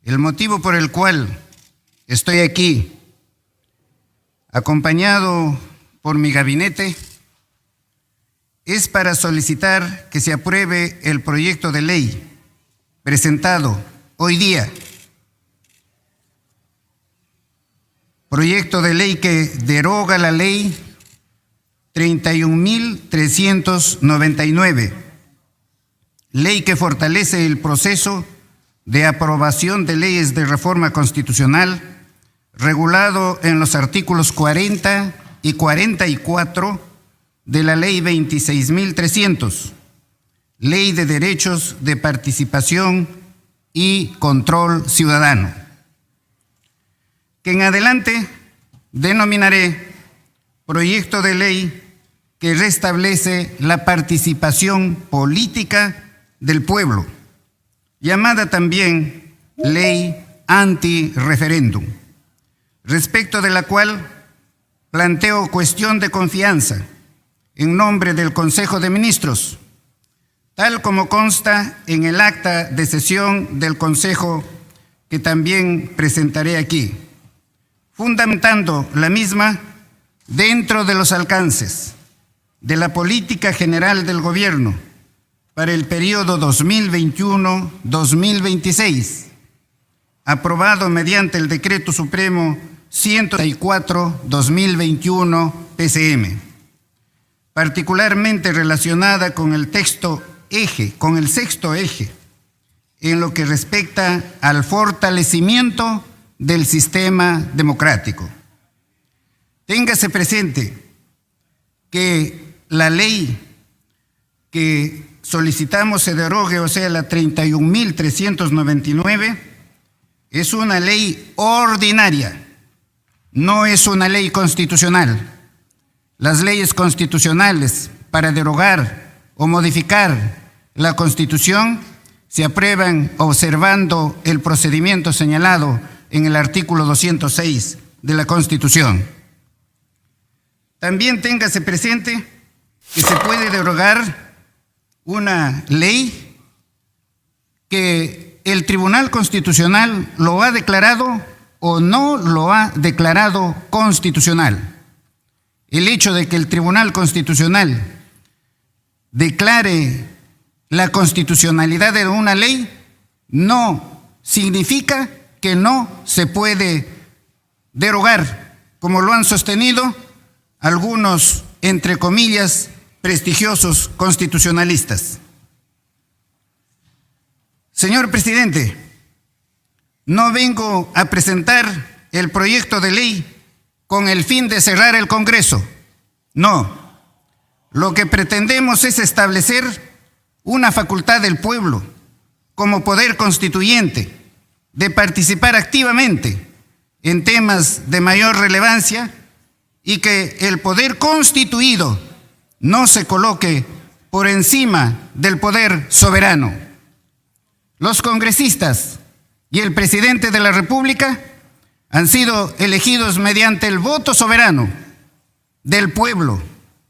El motivo por el cual estoy aquí, acompañado por mi gabinete, es para solicitar que se apruebe el proyecto de ley presentado hoy día. Proyecto de ley que deroga la ley 31.399, ley que fortalece el proceso de aprobación de leyes de reforma constitucional, regulado en los artículos 40 y 44 de la ley 26.300, Ley de Derechos de Participación y Control Ciudadano, que en adelante denominaré proyecto de ley que restablece la participación política del pueblo, llamada también ley anti-referéndum, respecto de la cual planteo cuestión de confianza en nombre del Consejo de Ministros, tal como consta en el acta de sesión del Consejo que también presentaré aquí, fundamentando la misma dentro de los alcances de la política general del Gobierno para el periodo 2021-2026, aprobado mediante el Decreto Supremo 134/2021 PCM, particularmente relacionada con el sexto eje, en lo que respecta al fortalecimiento del sistema democrático. Téngase presente que la ley que solicitamos se derogue, o sea, la 31.399, es una ley ordinaria, no es una ley constitucional. Las leyes constitucionales para derogar o modificar la Constitución se aprueban observando el procedimiento señalado en el artículo 206 de la Constitución. También téngase presente que se puede derogar una ley que el Tribunal Constitucional lo ha declarado o no lo ha declarado constitucional. El hecho de que el Tribunal Constitucional declare la constitucionalidad de una ley no significa que no se puede derogar, como lo han sostenido algunos, entre comillas, prestigiosos constitucionalistas. Señor presidente, no vengo a presentar el proyecto de ley con el fin de cerrar el Congreso. No, lo que pretendemos es establecer una facultad del pueblo como poder constituyente de participar activamente en temas de mayor relevancia y que el poder constituido no se coloque por encima del poder soberano. Los congresistas y el presidente de la República han sido elegidos mediante el voto soberano del pueblo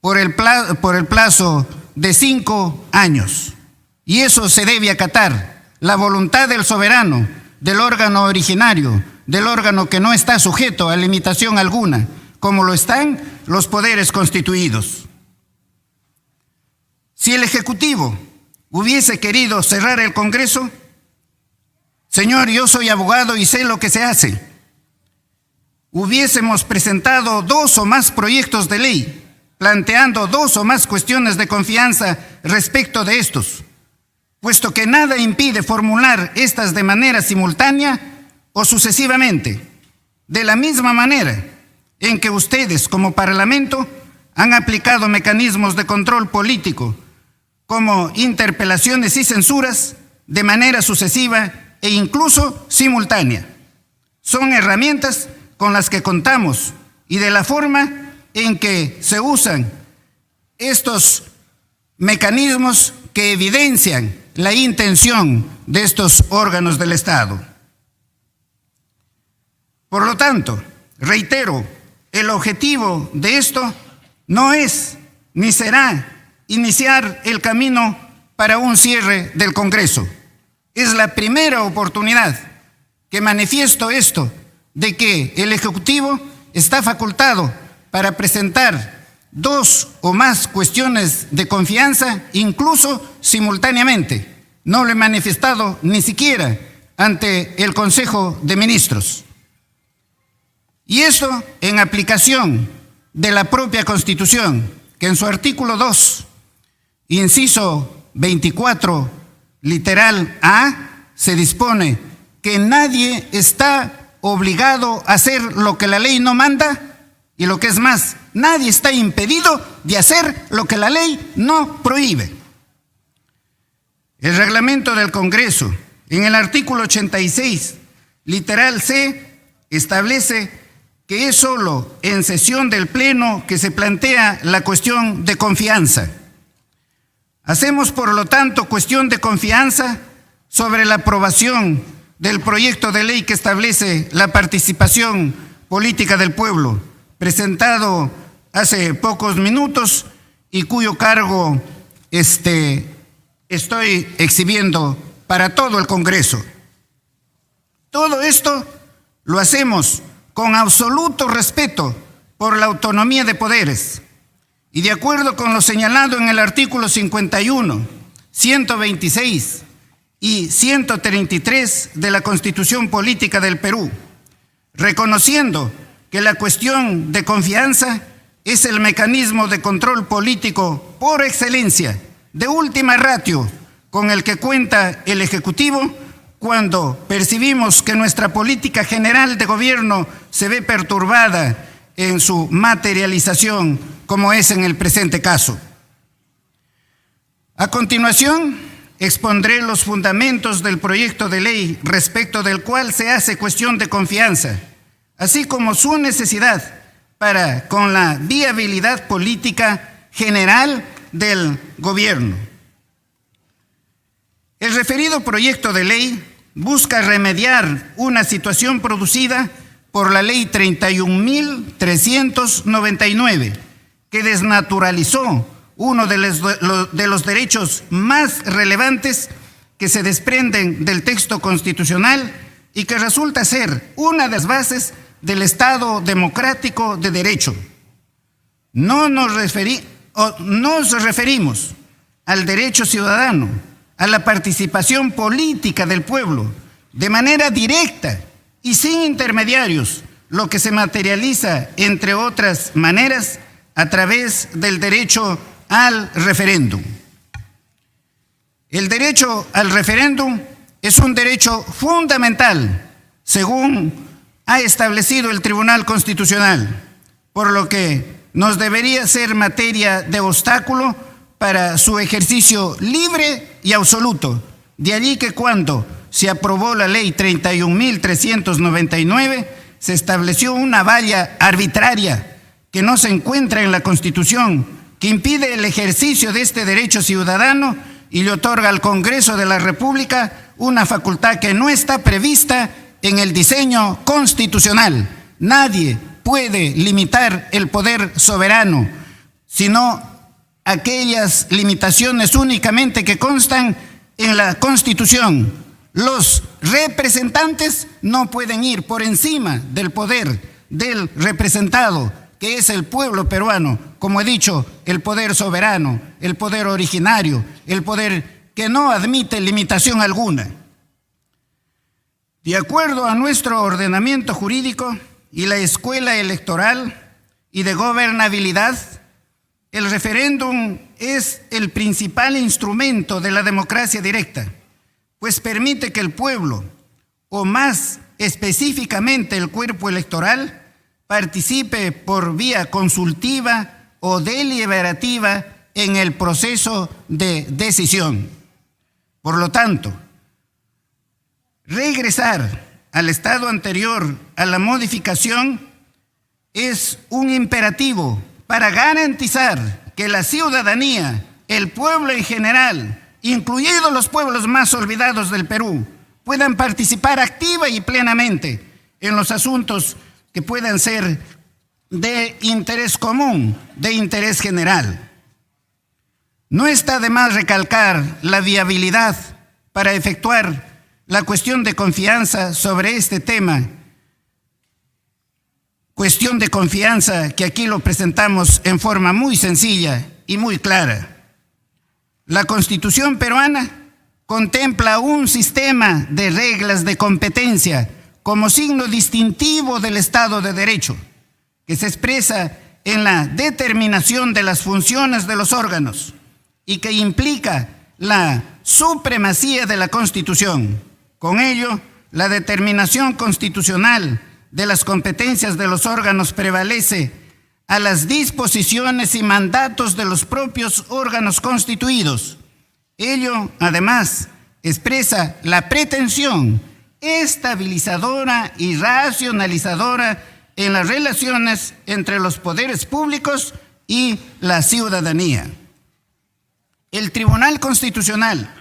por el plazo de 5 años. Y eso se debe acatar, la voluntad del soberano, del órgano originario, del órgano que no está sujeto a limitación alguna, como lo están los poderes constituidos. Si el Ejecutivo hubiese querido cerrar el Congreso, señor, yo soy abogado y sé lo que se hace. Hubiésemos presentado 2 o más proyectos de ley, planteando 2 o más cuestiones de confianza respecto de estos, puesto que nada impide formular estas de manera simultánea o sucesivamente, de la misma manera en que ustedes como Parlamento han aplicado mecanismos de control político como interpelaciones y censuras de manera sucesiva e incluso simultánea. Son herramientas con las que contamos y de la forma en que se usan estos mecanismos que evidencian la intención de estos órganos del Estado. Por lo tanto, reitero, el objetivo de esto no es ni será iniciar el camino para un cierre del Congreso. Es la primera oportunidad que manifiesto esto, de que el Ejecutivo está facultado para presentar 2 o más cuestiones de confianza, incluso simultáneamente. No lo he manifestado ni siquiera ante el Consejo de Ministros. Y esto en aplicación de la propia Constitución, que en su artículo 2, inciso 24, literal A, se dispone que nadie está obligado a hacer lo que la ley no manda, y lo que es más, nadie está impedido de hacer lo que la ley no prohíbe. El reglamento del Congreso, en el artículo 86, literal C, establece que es solo en sesión del Pleno que se plantea la cuestión de confianza. Hacemos, por lo tanto, cuestión de confianza sobre la aprobación del proyecto de ley que establece la participación política del pueblo, presentado hace pocos minutos y cuyo cargo estoy exhibiendo para todo el Congreso. Todo esto lo hacemos con absoluto respeto por la autonomía de poderes y de acuerdo con lo señalado en el artículo 51, 126 y 133 de la Constitución Política del Perú, reconociendo que la cuestión de confianza es el mecanismo de control político por excelencia, de última ratio, con el que cuenta el Ejecutivo cuando percibimos que nuestra política general de gobierno se ve perturbada en su materialización, como es en el presente caso. A continuación, expondré los fundamentos del proyecto de ley respecto del cual se hace cuestión de confianza, así como su necesidad para con la viabilidad política general del gobierno. El referido proyecto de ley busca remediar una situación producida por la Ley 31.399, que desnaturalizó uno de los derechos más relevantes que se desprenden del texto constitucional y que resulta ser una de las bases del Estado democrático de derecho. Nos referimos al derecho ciudadano, a la participación política del pueblo, de manera directa y sin intermediarios, lo que se materializa, entre otras maneras, a través del derecho al referéndum. El derecho al referéndum es un derecho fundamental, según ha establecido el Tribunal Constitucional, por lo que nos debería ser materia de obstáculo para su ejercicio libre y absoluto. De allí que cuando se aprobó la Ley 31.399, se estableció una valla arbitraria que no se encuentra en la Constitución, que impide el ejercicio de este derecho ciudadano y le otorga al Congreso de la República una facultad que no está prevista en el diseño constitucional. Nadie puede limitar el poder soberano, sino aquellas limitaciones únicamente que constan en la Constitución. Los representantes no pueden ir por encima del poder del representado, que es el pueblo peruano, como he dicho, el poder soberano, el poder originario, el poder que no admite limitación alguna. De acuerdo a nuestro ordenamiento jurídico y la escuela electoral y de gobernabilidad, el referéndum es el principal instrumento de la democracia directa, pues permite que el pueblo, o más específicamente el cuerpo electoral, participe por vía consultiva o deliberativa en el proceso de decisión. Por lo tanto, regresar al estado anterior a la modificación es un imperativo para garantizar que la ciudadanía, el pueblo en general, incluidos los pueblos más olvidados del Perú, puedan participar activa y plenamente en los asuntos que puedan ser de interés común, de interés general. No está de más recalcar la viabilidad para efectuar la cuestión de confianza sobre este tema. Cuestión de confianza que aquí lo presentamos en forma muy sencilla y muy clara. La Constitución peruana contempla un sistema de reglas de competencia como signo distintivo del Estado de Derecho, que se expresa en la determinación de las funciones de los órganos y que implica la supremacía de la Constitución. Con ello, la determinación constitucional de las competencias de los órganos prevalece a las disposiciones y mandatos de los propios órganos constituidos. Ello, además, expresa la pretensión estabilizadora y racionalizadora en las relaciones entre los poderes públicos y la ciudadanía. El Tribunal Constitucional,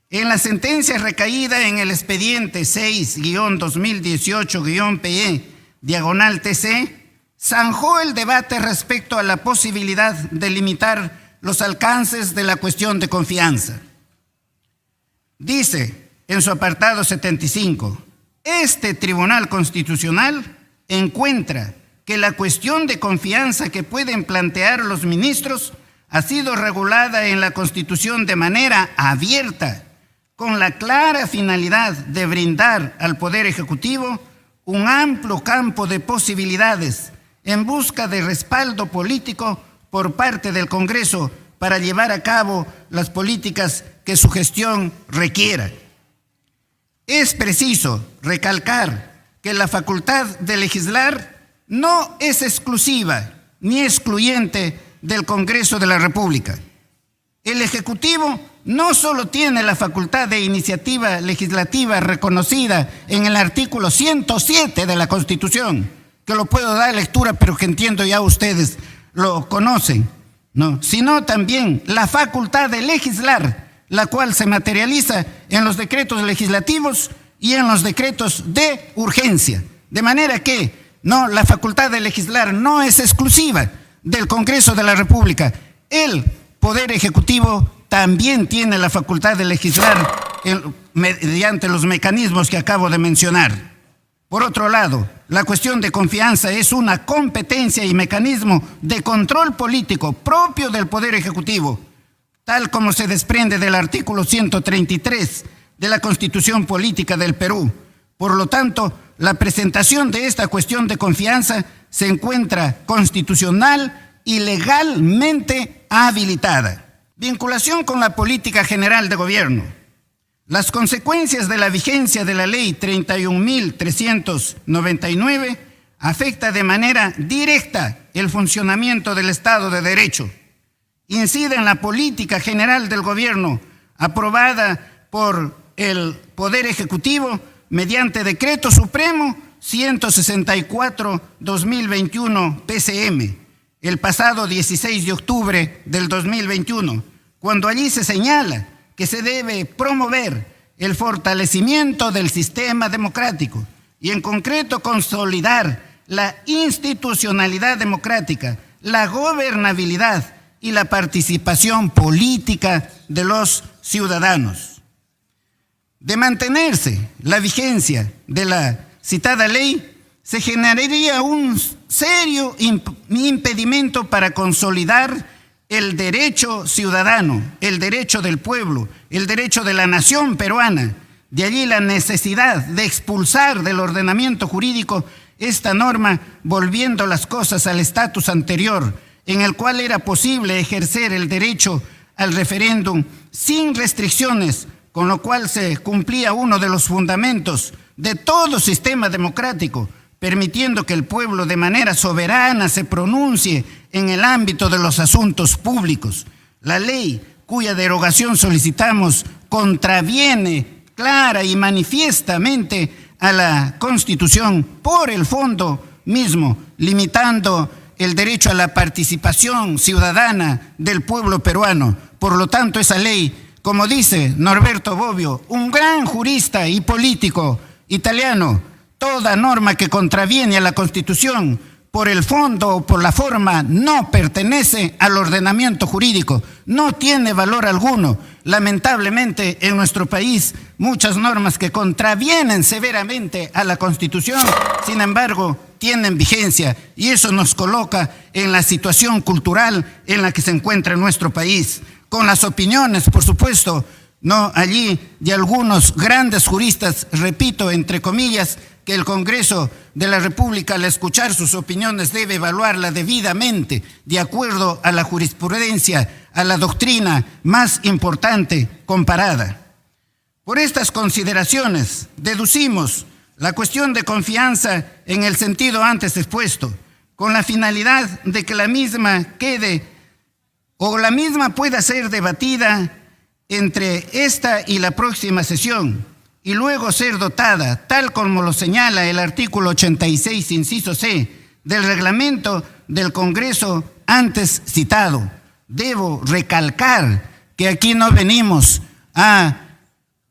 en la sentencia recaída en el expediente 6-2018-PE/TC, zanjó el debate respecto a la posibilidad de limitar los alcances de la cuestión de confianza. Dice en su apartado 75, este Tribunal Constitucional encuentra que la cuestión de confianza que pueden plantear los ministros ha sido regulada en la Constitución de manera abierta, con la clara finalidad de brindar al Poder Ejecutivo un amplio campo de posibilidades en busca de respaldo político por parte del Congreso para llevar a cabo las políticas que su gestión requiera. Es preciso recalcar que la facultad de legislar no es exclusiva ni excluyente del Congreso de la República. El Ejecutivo no solo tiene la facultad de iniciativa legislativa reconocida en el artículo 107 de la Constitución, que lo puedo dar lectura, pero que entiendo ya ustedes lo conocen, ¿no?, sino también la facultad de legislar, la cual se materializa en los decretos legislativos y en los decretos de urgencia. De manera que la facultad de legislar no es exclusiva del Congreso de la República. El Poder Ejecutivo también tiene la facultad de legislar mediante los mecanismos que acabo de mencionar. Por otro lado, la cuestión de confianza es una competencia y mecanismo de control político propio del Poder Ejecutivo, tal como se desprende del artículo 133 de la Constitución Política del Perú. Por lo tanto, la presentación de esta cuestión de confianza se encuentra constitucional y legalmente habilitada. Vinculación con la política general de gobierno. Las consecuencias de la vigencia de la Ley 31.399 afecta de manera directa el funcionamiento del Estado de Derecho. Incide en la política general del gobierno aprobada por el Poder Ejecutivo mediante Decreto Supremo 164/2021 PCM, el pasado 16 de octubre del 2021, cuando allí se señala que se debe promover el fortalecimiento del sistema democrático y en concreto consolidar la institucionalidad democrática, la gobernabilidad y la participación política de los ciudadanos. De mantenerse la vigencia de la citada ley, se generaría un serio impedimento para consolidar el derecho ciudadano, el derecho del pueblo, el derecho de la nación peruana. De allí la necesidad de expulsar del ordenamiento jurídico esta norma, volviendo las cosas al estatus anterior, en el cual era posible ejercer el derecho al referéndum sin restricciones, con lo cual se cumplía uno de los fundamentos de todo sistema democrático, permitiendo que el pueblo de manera soberana se pronuncie en el ámbito de los asuntos públicos. La ley cuya derogación solicitamos contraviene clara y manifiestamente a la Constitución por el fondo mismo, limitando el derecho a la participación ciudadana del pueblo peruano. Por lo tanto, esa ley, como dice Norberto Bobbio, un gran jurista y político italiano, toda norma que contraviene a la Constitución por el fondo o por la forma no pertenece al ordenamiento jurídico, no tiene valor alguno. lamentablemente en nuestro país muchas normas que contravienen severamente a la Constitución, sin embargo, tienen vigencia, y eso nos coloca en la situación cultural en la que se encuentra nuestro país, con las opiniones, por supuesto, no allí de algunos grandes juristas, repito, entre comillas, que el Congreso de la República, al escuchar sus opiniones, debe evaluarla debidamente, de acuerdo a la jurisprudencia, a la doctrina más importante comparada. Por estas consideraciones, deducimos la cuestión de confianza en el sentido antes expuesto, con la finalidad de que la misma quede o la misma pueda ser debatida entre esta y la próxima sesión, y luego ser dotada, tal como lo señala el artículo 86, inciso C, del reglamento del Congreso antes citado. Debo recalcar que aquí no venimos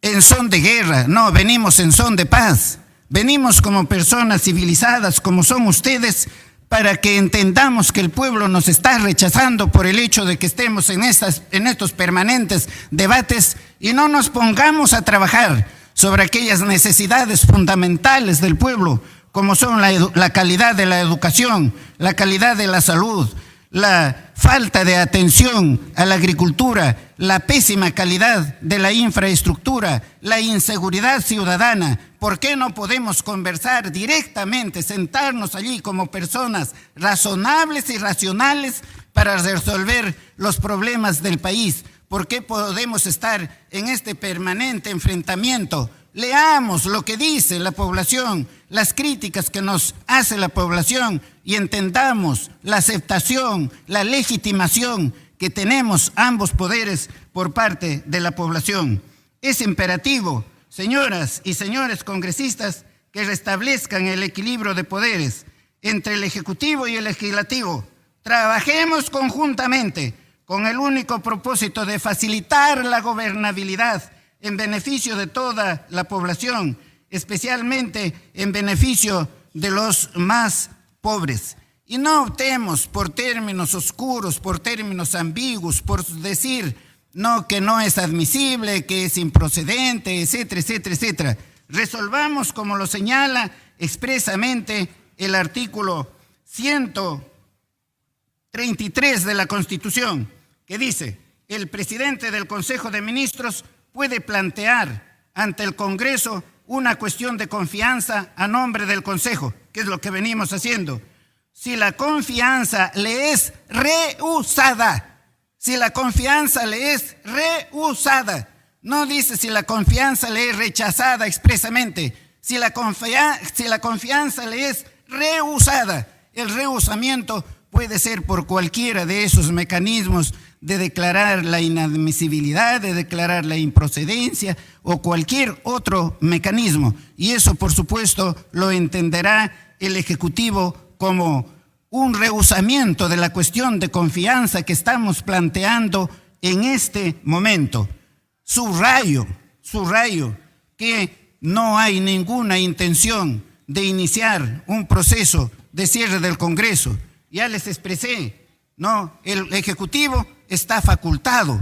en son de guerra, no, venimos en son de paz. Venimos como personas civilizadas, como son ustedes, para que entendamos que el pueblo nos está rechazando por el hecho de que estemos en estos permanentes debates, y no nos pongamos a trabajar sobre aquellas necesidades fundamentales del pueblo, como son la calidad de la educación, la calidad de la salud, la falta de atención a la agricultura, la pésima calidad de la infraestructura, la inseguridad ciudadana. ¿Por qué no podemos conversar directamente, sentarnos allí como personas razonables y racionales para resolver los problemas del país? ¿Por qué podemos estar en este permanente enfrentamiento? Leamos lo que dice la población, las críticas que nos hace la población, y entendamos la aceptación, la legitimación que tenemos ambos poderes por parte de la población. Es imperativo, señoras y señores congresistas, que restablezcan el equilibrio de poderes entre el Ejecutivo y el Legislativo. Trabajemos conjuntamente con el único propósito de facilitar la gobernabilidad en beneficio de toda la población, especialmente en beneficio de los más pobres. Y no optemos por términos oscuros, por términos ambiguos, por decir no, que no es admisible, que es improcedente, etcétera, etcétera, etcétera. Resolvamos como lo señala expresamente el artículo 133 de la Constitución, que dice: el presidente del Consejo de Ministros puede plantear ante el Congreso una cuestión de confianza a nombre del Consejo, que es lo que venimos haciendo. Si la confianza le es rehusada, si la confianza le es rehusada, no dice si la confianza le es rechazada expresamente, si la confianza le es rehusada, el rehusamiento puede ser por cualquiera de esos mecanismos de declarar la inadmisibilidad, de declarar la improcedencia o cualquier otro mecanismo. Y eso, por supuesto, lo entenderá el Ejecutivo como un rehusamiento de la cuestión de confianza que estamos planteando en este momento. Subrayo que no hay ninguna intención de iniciar un proceso de cierre del Congreso. Ya les expresé, no, el Ejecutivo está facultado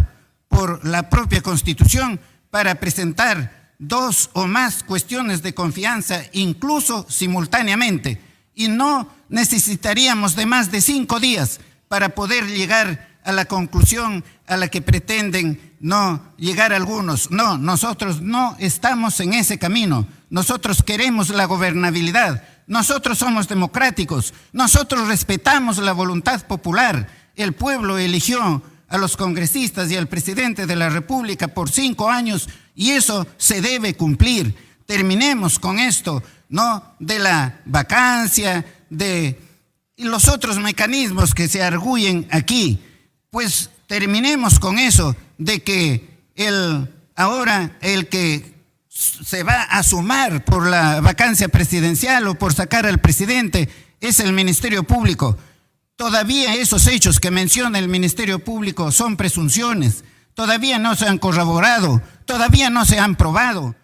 por la propia Constitución para presentar 2 o más cuestiones de confianza, incluso simultáneamente, y no necesitaríamos de más de 5 días para poder llegar a la conclusión a la que pretenden no llegar algunos. No, nosotros no estamos en ese camino. Nosotros queremos la gobernabilidad. Nosotros somos democráticos. Nosotros respetamos la voluntad popular. El pueblo eligió a los congresistas y al presidente de la República por 5 años, y eso se debe cumplir. Terminemos con esto, ¿no?, de la vacancia, de los otros mecanismos que se arguyen aquí. Pues terminemos con eso, de que ahora el que se va a sumar por la vacancia presidencial o por sacar al presidente es el Ministerio Público. Todavía esos hechos que menciona el Ministerio Público son presunciones, todavía no se han corroborado, todavía no se han probado.